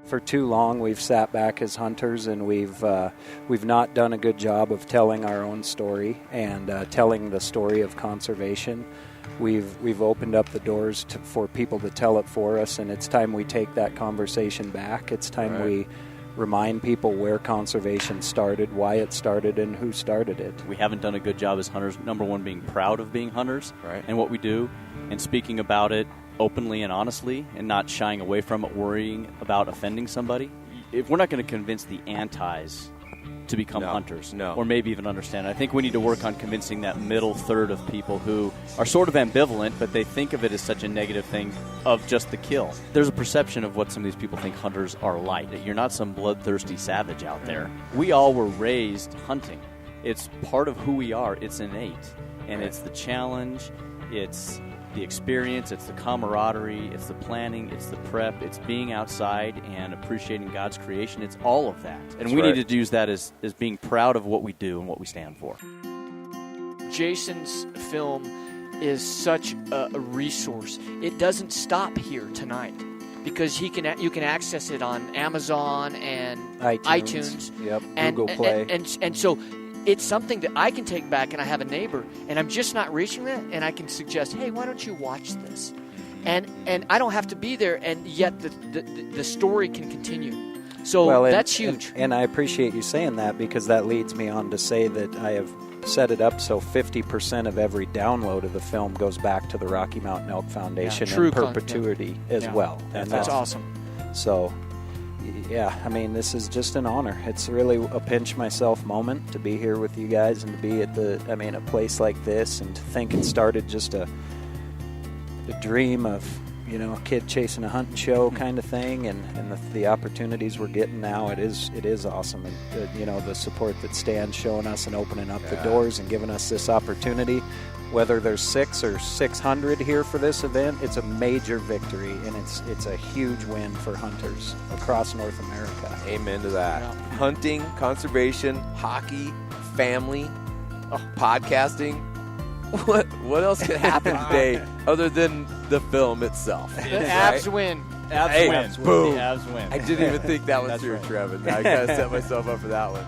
for too long we've sat back as hunters, and we've not done a good job of telling our own story and telling the story of conservation. We've opened up the doors for people to tell it for us, and it's time we take that conversation back. It's time we remind people where conservation started, why it started, and who started it. We haven't done a good job as hunters, number one, being proud of being hunters and what we do, and speaking about it openly and honestly, and not shying away from it, worrying about offending somebody. If we're not going to convince the antis to become hunters, or maybe even understand, I think we need to work on convincing that middle third of people who are sort of ambivalent, but they think of it as such a negative thing of just the kill. There's a perception of what some of these people think hunters are like. You're not some bloodthirsty savage out there. We all were raised hunting. It's part of who we are. It's innate. And it's the challenge, it's the experience, it's the camaraderie, it's the planning, it's the prep, it's being outside and appreciating God's creation. It's all of that. And we need to use that as being proud of what we do and what we stand for. Jason's film is such a resource. It doesn't stop here tonight, because you can access it on Amazon and iTunes. Yep, and Google Play. And so it's something that I can take back, and I have a neighbor, and I'm just not reaching that, and I can suggest, hey, why don't you watch this? And I don't have to be there, and yet the story can continue. So that's huge. And I appreciate you saying that, because that leads me on to say that I have set it up so 50% of every download of the film goes back to the Rocky Mountain Elk Foundation in perpetuity as well. And that's awesome. So, yeah, I mean, this is just an honor. It's really a pinch myself moment to be here with you guys and to be at a place like this, and to think it started just a dream of, a kid chasing a hunting show kind of thing, and the opportunities we're getting now, it is awesome. And the support that Stan's showing us and opening up the doors and giving us this opportunity, whether there's 6 or 600 here for this event, it's a major victory, and it's a huge win for hunters across North America. Amen to that. Hunting, conservation, hockey, family, podcasting. What else could happen today other than the film itself? The Avs win. Boom. The Avs win. I didn't even think that was true, Trevon. I kind of set myself up for that one.